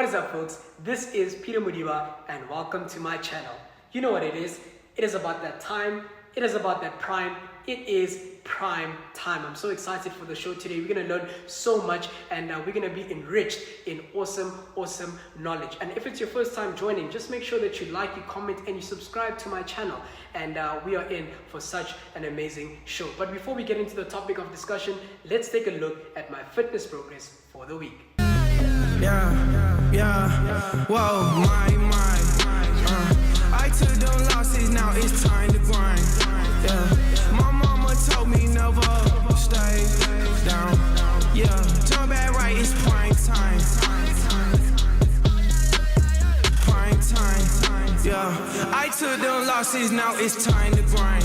is up, folks? This is Modiba and welcome to my channel. You know what it is. It is about that time. It is about that prime. It is prime time. I'm so excited for the show today. We're going to learn so much and we're going to be enriched in awesome knowledge. And if it's your first time joining, just make sure that you like, you comment, and you subscribe to my channel. And we are in for such an amazing show. But before we get into the topic of discussion, let's take a look at my fitness progress for the week. Whoa, my mind. I took them losses, now it's time to grind. My mama told me never stay down. Jump back right, it's prime time. Prime time. I took them losses, now it's time to grind.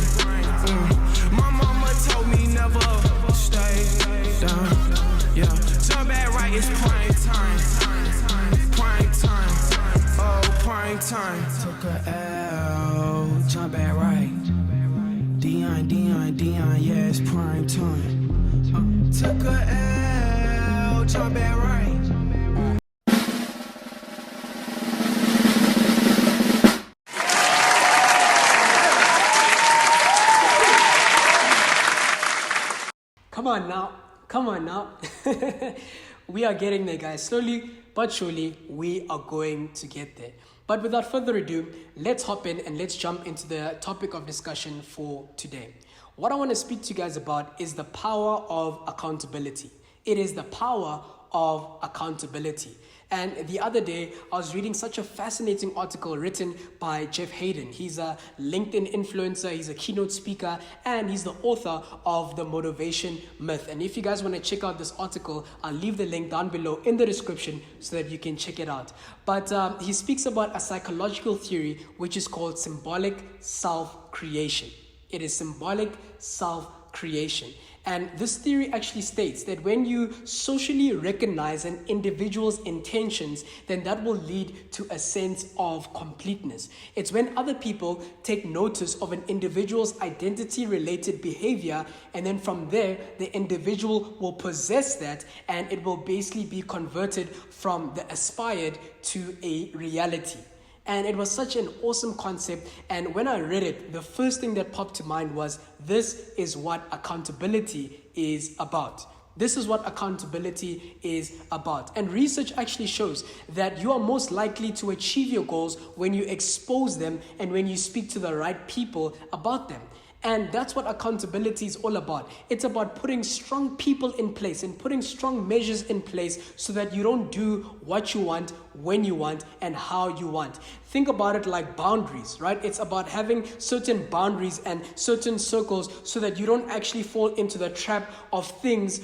My mama told me never stay down. Jump back right, it's prime time. Prime time. Oh, prime time. Took a L, jump back right. Dion, yeah, it's prime time. Took a L, jump back right. Come on now. We are getting there, guys. Slowly but surely, we are going to get there. But without further ado, let's hop in and let's jump into the topic of discussion for today. What I want to speak to you guys about is the power of accountability. It is the power of accountability. And the other day, I was reading such a fascinating article written by Haden. He's a LinkedIn influencer, he's a keynote speaker, and he's the author of The Motivation Myth. And if you guys want to check out this article, I'll leave the link down below in the description so that you can check it out. But he speaks about a psychological theory which is called symbolic self-creation. It is symbolic self-creation. And this theory actually states that when you socially recognize an individual's intentions, then that will lead to a sense of completeness. It's when other people take notice of an individual's identity-related behavior, and then from there, the individual will possess that, and it will basically be converted from the aspired to a reality. And it was such an awesome concept. And when I read it, the first thing that popped to mind was, this is what accountability is about. This is what accountability is about. And research actually shows that you are most likely to achieve your goals when you expose them and when you speak to the right people about them. And that's what accountability is all about. It's about putting strong people in place and putting strong measures in place so that you don't do what you want, when you want, and how you want. Think about it like boundaries, right? It's about having certain boundaries and certain circles so that you don't actually fall into the trap of things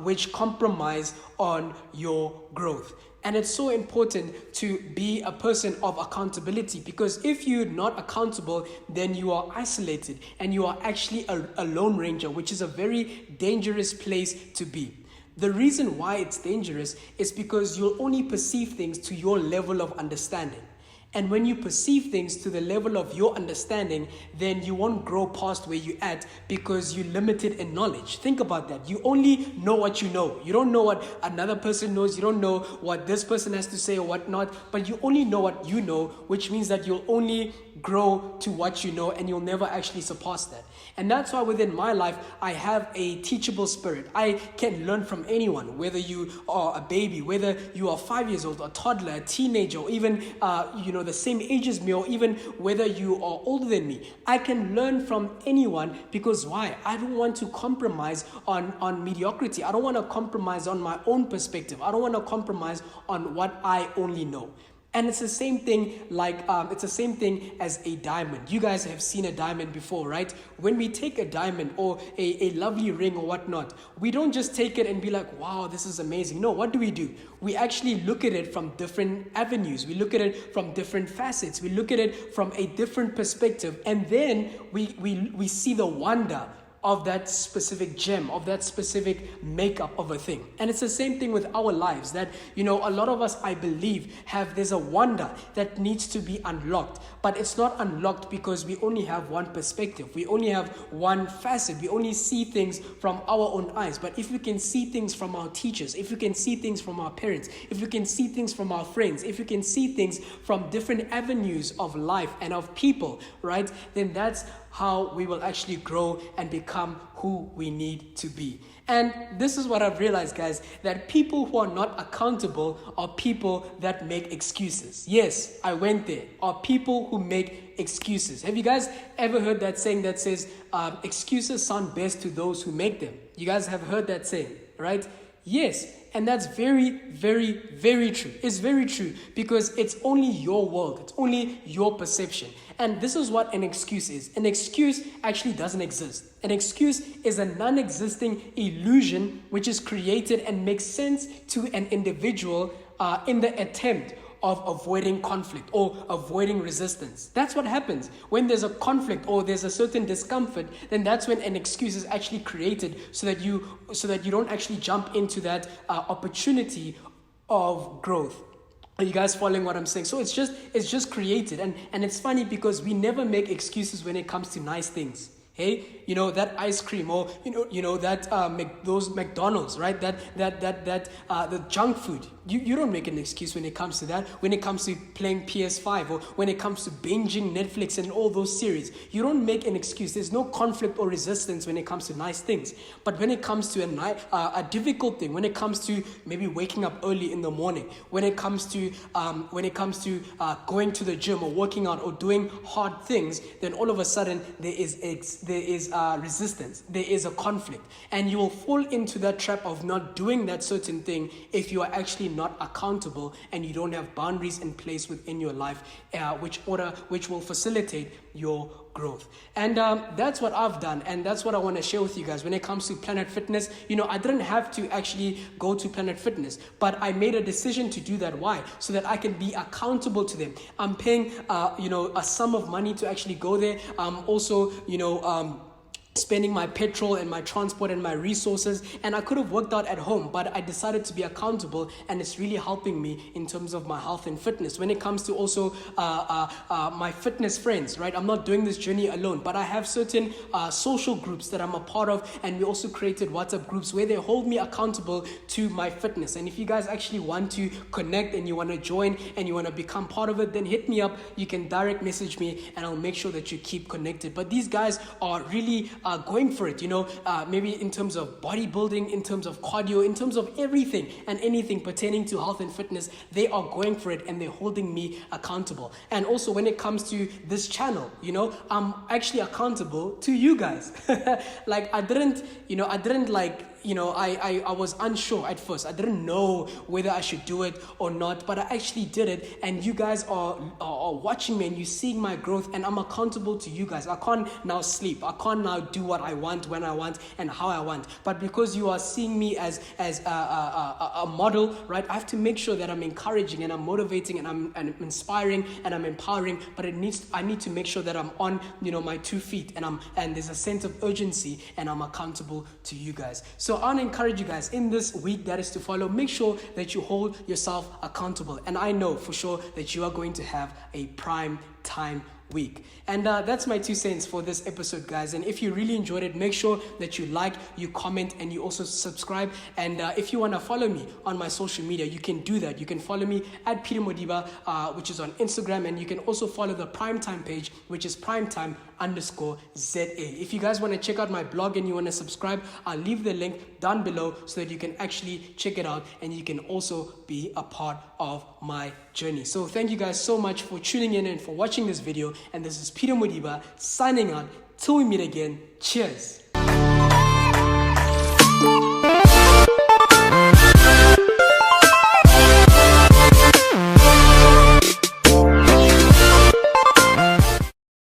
which compromise on your growth. And it's so important to be a person of accountability, because if you're not accountable, then you are isolated and you are actually a lone ranger, which is a very dangerous place to be. The reason why it's dangerous is because you'll only perceive things to your level of understanding. And when you perceive things to the level of your understanding, then you won't grow past where you're at because you're limited in knowledge. Think about that. You only know what you know. You don't know what another person knows. You don't know what this person has to say or whatnot, but you only know what you know, which means that you'll only grow to what you know and you'll never actually surpass that. And that's why within my life, I have a teachable spirit. I can learn from anyone, whether you are a baby, whether you are 5 years old, a toddler, a teenager, or even, the same age as me, or even whether you are older than me. I can learn from anyone because why? I don't want to compromise on mediocrity. I don't want to compromise on my own perspective. I don't want to compromise on what I only know. And it's the same thing as a diamond. You guys have seen a diamond before, right? When we take a diamond or a lovely ring or whatnot, we don't just take it and be like, wow, this is amazing. No, what do? We actually look at it from different avenues. We look at it from different facets. We look at it from a different perspective. And then we see the wonder of that specific gem, of that specific makeup of a thing. And it's the same thing with our lives, that, a lot of us, I believe, there's a wonder that needs to be unlocked, but it's not unlocked because we only have one perspective. We only have one facet. We only see things from our own eyes. But if we can see things from our teachers, if we can see things from our parents, if we can see things from our friends, if we can see things from different avenues of life and of people, right, then that's how we will actually grow and become who we need to be. And this is what I've realized, guys, that people who are not accountable are people that make excuses. Yes, I went there. Are people who make excuses. Have you guys ever heard that saying that says, excuses sound best to those who make them? You guys have heard that saying, right? Yes, and that's very, very, very true. It's very true because it's only your world. It's only your perception. And this is what an excuse is. An excuse actually doesn't exist. An excuse is a non-existing illusion which is created and makes sense to an individual in the attempt of avoiding conflict or avoiding resistance. That's what happens. When there's a conflict or there's a certain discomfort, then that's when an excuse is actually created so that you don't actually jump into that opportunity of growth. Are you guys following what I'm saying? So it's just created. And it's funny because we never make excuses when it comes to nice things. Hey, that ice cream, or that those McDonald's, right? The junk food. You don't make an excuse when it comes to that. When it comes to playing PS5 or when it comes to binging Netflix and all those series, you don't make an excuse. There's no conflict or resistance when it comes to nice things. But when it comes to a difficult thing, when it comes to maybe waking up early in the morning, when it comes to going to the gym or working out or doing hard things, then all of a sudden there is resistance, there is a conflict, and you will fall into that trap of not doing that certain thing if you are actually not accountable and you don't have boundaries in place within your life, which will facilitate your growth. And that's what I've done, and that's what I want to share with you guys. When it comes to Planet Fitness, I didn't have to actually go to Planet Fitness, but I made a decision to do that. Why? So that I can be accountable to them. I'm paying a sum of money to actually go there. Also spending my petrol and my transport and my resources, and I could have worked out at home, but I decided to be accountable, and it's really helping me in terms of my health and fitness. When it comes to also my fitness friends, right? I'm not doing this journey alone, but I have certain social groups that I'm a part of, and we also created WhatsApp groups where they hold me accountable to my fitness. And if you guys actually want to connect and you want to join and you want to become part of it, then hit me up. You can direct message me and I'll make sure that you keep connected. But these guys are really going for it, maybe in terms of bodybuilding, in terms of cardio, in terms of everything and anything pertaining to health and fitness. They are going for it and they're holding me accountable. And also when it comes to this channel, I'm actually accountable to you guys. Like I was unsure at first. I didn't know whether I should do it or not, but I actually did it, and you guys are watching me and you're seeing my growth, and I'm accountable to you guys. I can't now sleep. I can't now do what I want, when I want, and how I want. But because you are seeing me as a model, right, I have to make sure that I'm encouraging and I'm motivating and I'm inspiring and I'm empowering, but I need to make sure that I'm on my 2 feet and there's a sense of urgency and I'm accountable to you guys. So I want to encourage you guys in this week that is to follow, make sure that you hold yourself accountable. And I know for sure that you are going to have a prime time week. And that's my 2 cents for this episode, guys. And if you really enjoyed it, make sure that you like, you comment, and you also subscribe. And if you want to follow me on my social media, you can do that. You can follow me at Peter Modiba, which is on Instagram, and you can also follow the PrimeTime page, which is PrimeTime_ZA. If you guys want to check out my blog and you want to subscribe, I'll leave the link down below so that you can actually check it out and you can also be a part of my journey. So thank you guys so much for tuning in and for watching this video. And this is Peter Modiba signing out. Till we meet again. Cheers.